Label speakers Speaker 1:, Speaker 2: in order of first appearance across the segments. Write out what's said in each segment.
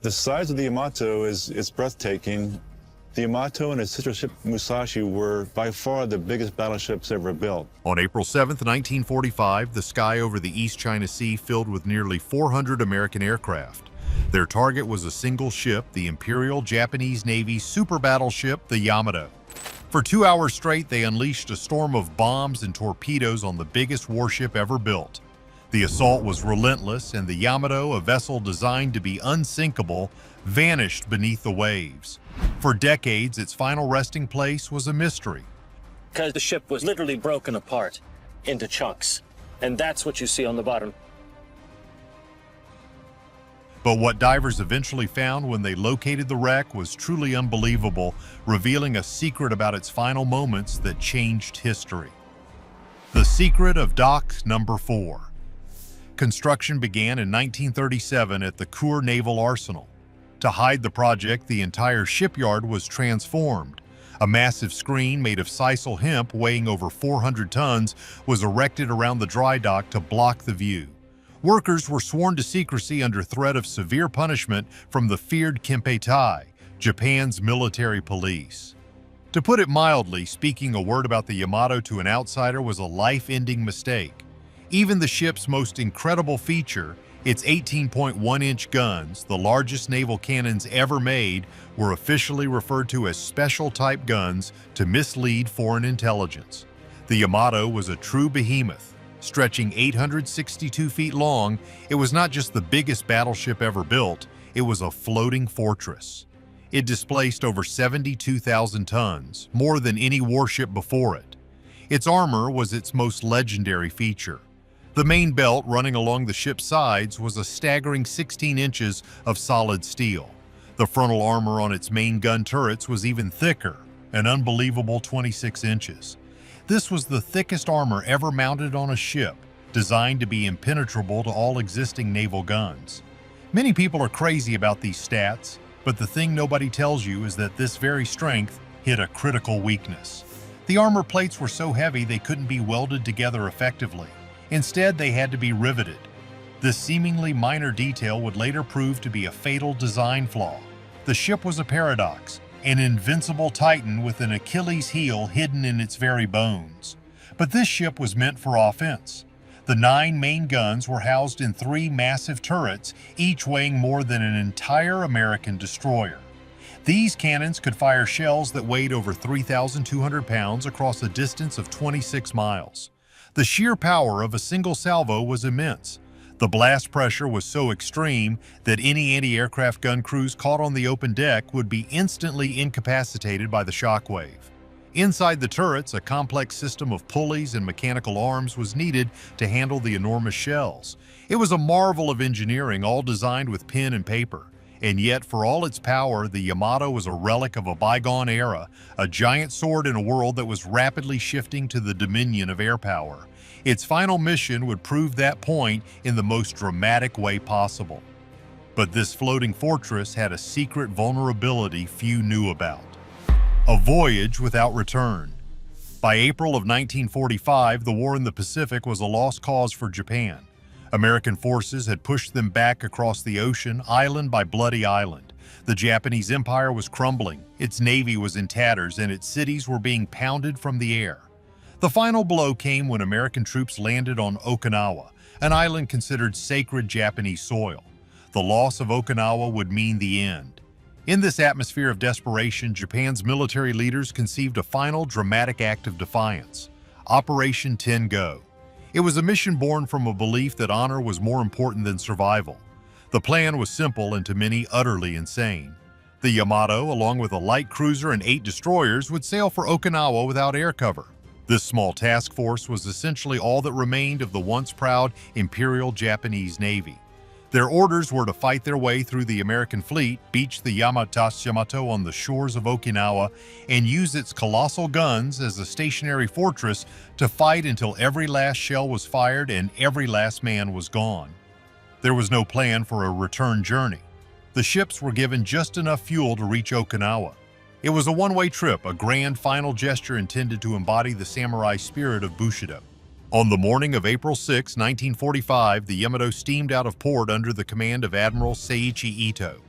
Speaker 1: The size of the Yamato is breathtaking. The Yamato and its sister ship Musashi were by far the biggest battleships ever built.
Speaker 2: On April 7, 1945, the sky over the East China Sea filled with nearly 400 American aircraft. Their target was a single ship, the Imperial Japanese Navy super-battleship, the Yamato. For 2 hours straight, they unleashed a storm of bombs and torpedoes on the biggest warship ever built. The assault was relentless, and the Yamato, a vessel designed to be unsinkable, vanished beneath the waves. For decades, its final resting place was a mystery.
Speaker 3: Because the ship was literally broken apart into chunks, and that's what you see on the bottom.
Speaker 2: But what divers eventually found when they located the wreck was truly unbelievable, revealing a secret about its final moments that changed history. The secret of Dock Number 4. Construction began in 1937 at the Kure Naval Arsenal. To hide the project, the entire shipyard was transformed. A massive screen made of sisal hemp weighing over 400 tons was erected around the dry dock to block the view. Workers were sworn to secrecy under threat of severe punishment from the feared Kempeitai, Japan's military police. To put it mildly, speaking a word about the Yamato to an outsider was a life-ending mistake. Even the ship's most incredible feature, its 18.1-inch guns, the largest naval cannons ever made, were officially referred to as special-type guns to mislead foreign intelligence. The Yamato was a true behemoth. Stretching 862 feet long, it was not just the biggest battleship ever built, it was a floating fortress. It displaced over 72,000 tons, more than any warship before it. Its armor was its most legendary feature. The main belt running along the ship's sides was a staggering 16 inches of solid steel. The frontal armor on its main gun turrets was even thicker, an unbelievable 26 inches. This was the thickest armor ever mounted on a ship, designed to be impenetrable to all existing naval guns. Many people are crazy about these stats, but the thing nobody tells you is that this very strength hit a critical weakness. The armor plates were so heavy they couldn't be welded together effectively. Instead, they had to be riveted. This seemingly minor detail would later prove to be a fatal design flaw. The ship was a paradox, an invincible titan with an Achilles heel hidden in its very bones. But this ship was meant for offense. The 9 main guns were housed in 3 massive turrets, each weighing more than an entire American destroyer. These cannons could fire shells that weighed over 3,200 pounds across a distance of 26 miles. The sheer power of a single salvo was immense. The blast pressure was so extreme that any anti-aircraft gun crews caught on the open deck would be instantly incapacitated by the shockwave. Inside the turrets, a complex system of pulleys and mechanical arms was needed to handle the enormous shells. It was a marvel of engineering, all designed with pen and paper. And yet, for all its power, the Yamato was a relic of a bygone era, a giant sword in a world that was rapidly shifting to the dominion of air power. Its final mission would prove that point in the most dramatic way possible. But this floating fortress had a secret vulnerability few knew about. A voyage without return. By April of 1945, the war in the Pacific was a lost cause for Japan. American forces had pushed them back across the ocean, island by bloody island. The Japanese Empire was crumbling, its navy was in tatters, and its cities were being pounded from the air. The final blow came when American troops landed on Okinawa, an island considered sacred Japanese soil. The loss of Okinawa would mean the end. In this atmosphere of desperation, Japan's military leaders conceived a final dramatic act of defiance, Operation Ten-Go. It was a mission born from a belief that honor was more important than survival. The plan was simple and to many utterly insane. The Yamato, along with a light cruiser and 8 destroyers, would sail for Okinawa without air cover. This small task force was essentially all that remained of the once proud Imperial Japanese Navy. Their orders were to fight their way through the American fleet, beach the Yamato on the shores of Okinawa, and use its colossal guns as a stationary fortress to fight until every last shell was fired and every last man was gone. There was no plan for a return journey. The ships were given just enough fuel to reach Okinawa. It was a one-way trip, a grand final gesture intended to embody the samurai spirit of Bushido. On the morning of April 6, 1945, the Yamato steamed out of port under the command of Admiral Seiichi Ito.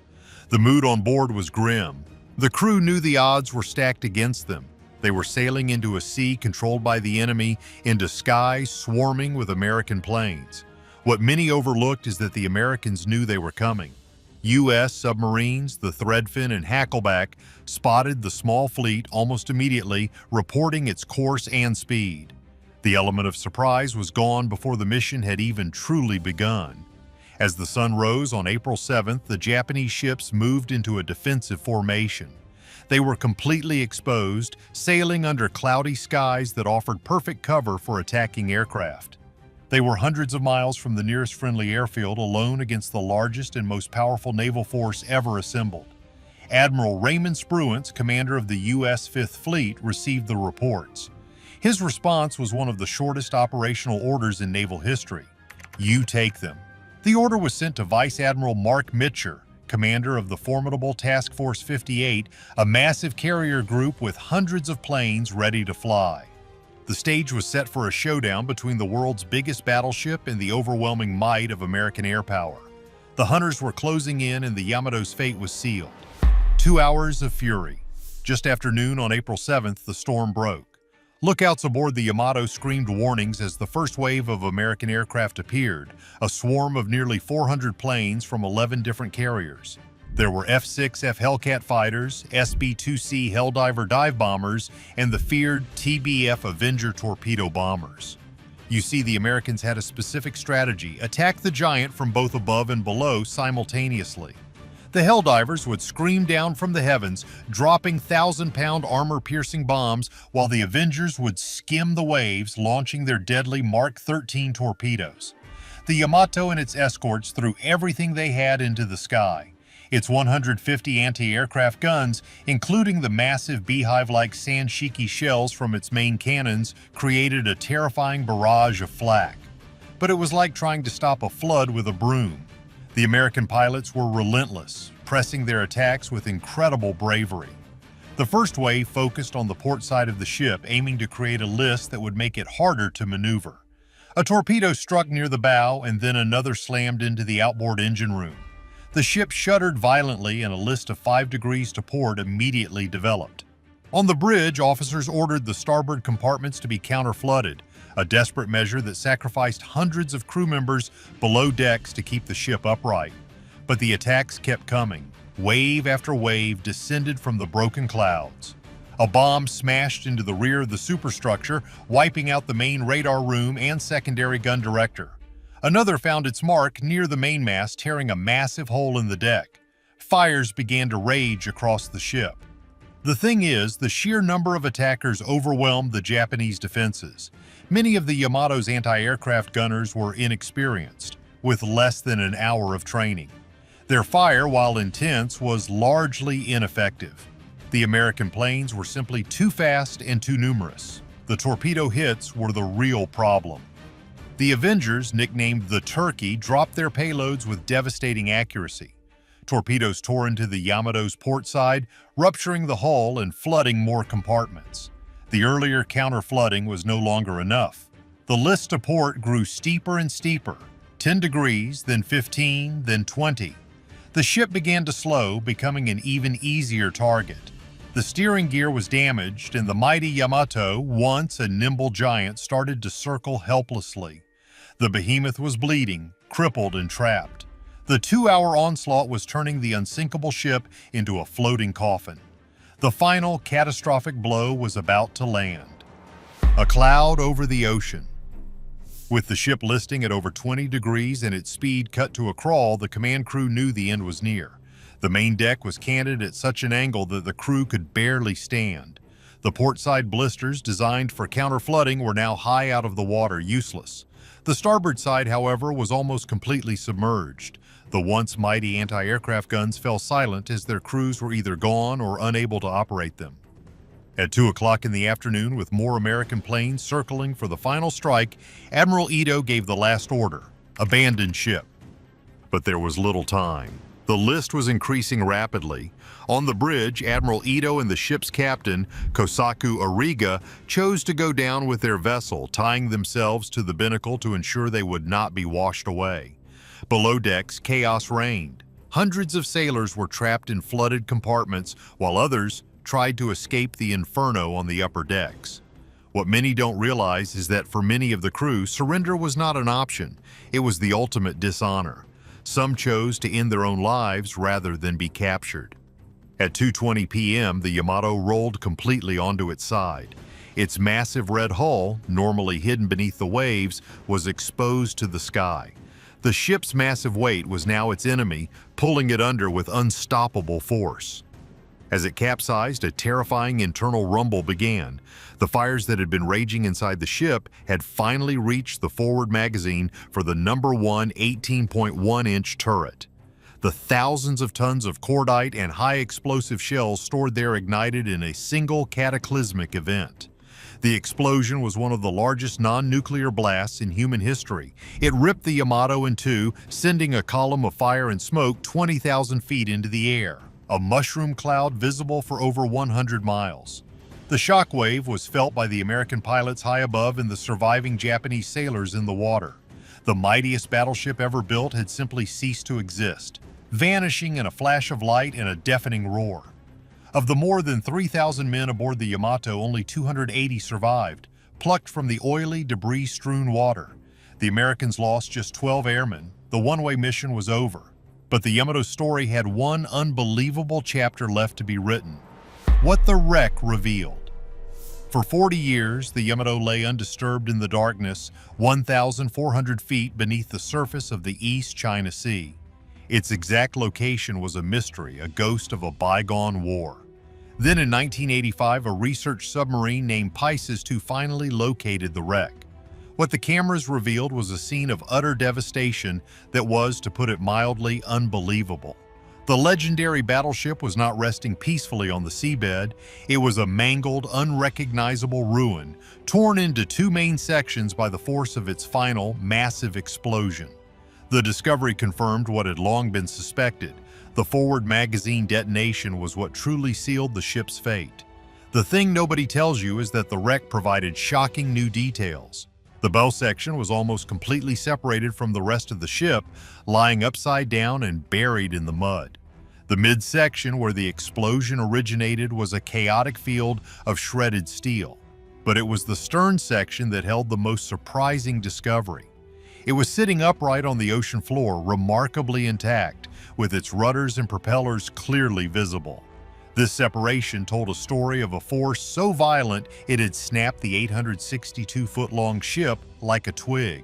Speaker 2: The mood on board was grim. The crew knew the odds were stacked against them. They were sailing into a sea controlled by the enemy, into skies swarming with American planes. What many overlooked is that the Americans knew they were coming. U.S. submarines, the Threadfin and Hackleback, spotted the small fleet almost immediately, reporting its course and speed. The element of surprise was gone before the mission had even truly begun. As the sun rose on April 7th, the Japanese ships moved into a defensive formation. They were completely exposed, sailing under cloudy skies that offered perfect cover for attacking aircraft. They were hundreds of miles from the nearest friendly airfield, alone against the largest and most powerful naval force ever assembled. Admiral Raymond Spruance, commander of the U.S. Fifth Fleet, received the reports. His response was one of the shortest operational orders in naval history. "You take them." The order was sent to Vice Admiral Mark Mitcher, commander of the formidable Task Force 58, a massive carrier group with hundreds of planes ready to fly. The stage was set for a showdown between the world's biggest battleship and the overwhelming might of American air power. The hunters were closing in and the Yamato's fate was sealed. 2 hours of fury. Just after noon on April 7th, the storm broke. Lookouts aboard the Yamato screamed warnings as the first wave of American aircraft appeared, a swarm of nearly 400 planes from 11 different carriers. There were F-6F Hellcat fighters, SB-2C Helldiver dive bombers, and the feared TBF Avenger torpedo bombers. You see, the Americans had a specific strategy: attack the giant from both above and below simultaneously. The Helldivers would scream down from the heavens, dropping 1,000-pound armor-piercing bombs, while the Avengers would skim the waves, launching their deadly Mark 13 torpedoes. The Yamato and its escorts threw everything they had into the sky. Its 150 anti-aircraft guns, including the massive beehive-like Sanshiki shells from its main cannons, created a terrifying barrage of flak. But it was like trying to stop a flood with a broom. The American pilots were relentless, pressing their attacks with incredible bravery. The first wave focused on the port side of the ship, aiming to create a list that would make it harder to maneuver. A torpedo struck near the bow, and then another slammed into the outboard engine room. The ship shuddered violently, and a list of 5 degrees to port immediately developed. On the bridge, officers ordered the starboard compartments to be counter-flooded, a desperate measure that sacrificed hundreds of crew members below decks to keep the ship upright. But the attacks kept coming. Wave after wave descended from the broken clouds. A bomb smashed into the rear of the superstructure, wiping out the main radar room and secondary gun director. Another found its mark near the mainmast, tearing a massive hole in the deck. Fires began to rage across the ship. The thing is, the sheer number of attackers overwhelmed the Japanese defenses. Many of the Yamato's anti-aircraft gunners were inexperienced, with less than an hour of training. Their fire, while intense, was largely ineffective. The American planes were simply too fast and too numerous. The torpedo hits were the real problem. The Avengers, nicknamed the Turkey, dropped their payloads with devastating accuracy. Torpedoes tore into the Yamato's port side, rupturing the hull and flooding more compartments. The earlier counter-flooding was no longer enough. The list to port grew steeper and steeper, 10 degrees, then 15, then 20. The ship began to slow, becoming an even easier target. The steering gear was damaged, and the mighty Yamato, once a nimble giant, started to circle helplessly. The behemoth was bleeding, crippled and trapped. The 2-hour onslaught was turning the unsinkable ship into a floating coffin. The final catastrophic blow was about to land. A cloud over the ocean. With the ship listing at over 20 degrees and its speed cut to a crawl, the command crew knew the end was near. The main deck was canted at such an angle that the crew could barely stand. The portside blisters, designed for counter-flooding, were now high out of the water, useless. The starboard side, however, was almost completely submerged. The once mighty anti-aircraft guns fell silent as their crews were either gone or unable to operate them. At 2 o'clock in the afternoon, with more American planes circling for the final strike, Admiral Ito gave the last order: abandon ship. But there was little time. The list was increasing rapidly. On the bridge, Admiral Ito and the ship's captain, Kosaku Ariga, chose to go down with their vessel, tying themselves to the binnacle to ensure they would not be washed away. Below decks, chaos reigned. Hundreds of sailors were trapped in flooded compartments, while others tried to escape the inferno on the upper decks. What many don't realize is that for many of the crew, surrender was not an option. It was the ultimate dishonor. Some chose to end their own lives rather than be captured. At 2:20 p.m., the Yamato rolled completely onto its side. Its massive red hull, normally hidden beneath the waves, was exposed to the sky. The ship's massive weight was now its enemy, pulling it under with unstoppable force. As it capsized, a terrifying internal rumble began. The fires that had been raging inside the ship had finally reached the forward magazine for the #1 18.1-inch turret. The thousands of tons of cordite and high-explosive shells stored there ignited in a single cataclysmic event. The explosion was one of the largest non-nuclear blasts in human history. It ripped the Yamato in two, sending a column of fire and smoke 20,000 feet into the air, a mushroom cloud visible for over 100 miles. The shockwave was felt by the American pilots high above and the surviving Japanese sailors in the water. The mightiest battleship ever built had simply ceased to exist, vanishing in a flash of light and a deafening roar. Of the more than 3,000 men aboard the Yamato, only 280 survived, plucked from the oily, debris-strewn water. The Americans lost just 12 airmen. The one-way mission was over. But the Yamato's story had one unbelievable chapter left to be written: what the wreck revealed. For 40 years, the Yamato lay undisturbed in the darkness, 1,400 feet beneath the surface of the East China Sea. Its exact location was a mystery, a ghost of a bygone war. Then in 1985, a research submarine named Pisces II finally located the wreck. What the cameras revealed was a scene of utter devastation that was, to put it mildly, unbelievable. The legendary battleship was not resting peacefully on the seabed. It was a mangled, unrecognizable ruin, torn into two main sections by the force of its final, massive explosion. The discovery confirmed what had long been suspected. The forward magazine detonation was what truly sealed the ship's fate. The thing nobody tells you is that the wreck provided shocking new details. The bow section was almost completely separated from the rest of the ship, lying upside down and buried in the mud. The midsection where the explosion originated was a chaotic field of shredded steel. But it was the stern section that held the most surprising discovery. It was sitting upright on the ocean floor, remarkably intact, with its rudders and propellers clearly visible. This separation told a story of a force so violent it had snapped the 862-foot-long ship like a twig.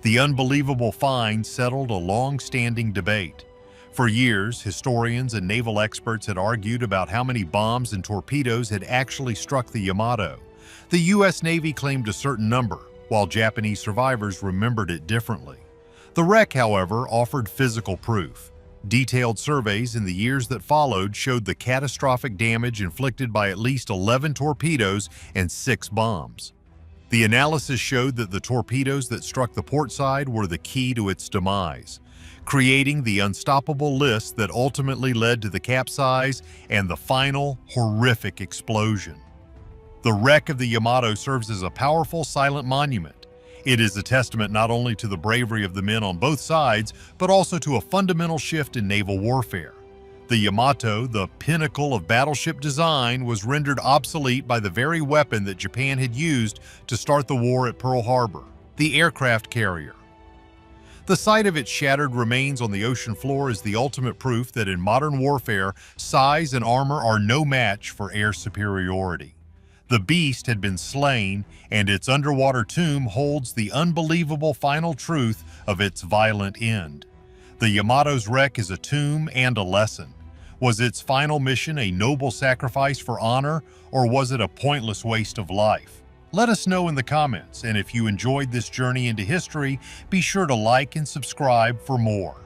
Speaker 2: The unbelievable find settled a long-standing debate. For years, historians and naval experts had argued about how many bombs and torpedoes had actually struck the Yamato. The U.S. Navy claimed a certain number, while Japanese survivors remembered it differently. The wreck, however, offered physical proof. Detailed surveys in the years that followed showed the catastrophic damage inflicted by at least 11 torpedoes and 6 bombs. The analysis showed that the torpedoes that struck the port side were the key to its demise, creating the unstoppable list that ultimately led to the capsize and the final, horrific explosion. The wreck of the Yamato serves as a powerful silent monument. It is a testament not only to the bravery of the men on both sides, but also to a fundamental shift in naval warfare. The Yamato, the pinnacle of battleship design, was rendered obsolete by the very weapon that Japan had used to start the war at Pearl Harbor, the aircraft carrier. The sight of its shattered remains on the ocean floor is the ultimate proof that in modern warfare, size and armor are no match for air superiority. The beast had been slain, and its underwater tomb holds the unbelievable final truth of its violent end. The Yamato's wreck is a tomb and a lesson. Was its final mission a noble sacrifice for honor, or was it a pointless waste of life? Let us know in the comments, and if you enjoyed this journey into history, be sure to like and subscribe for more.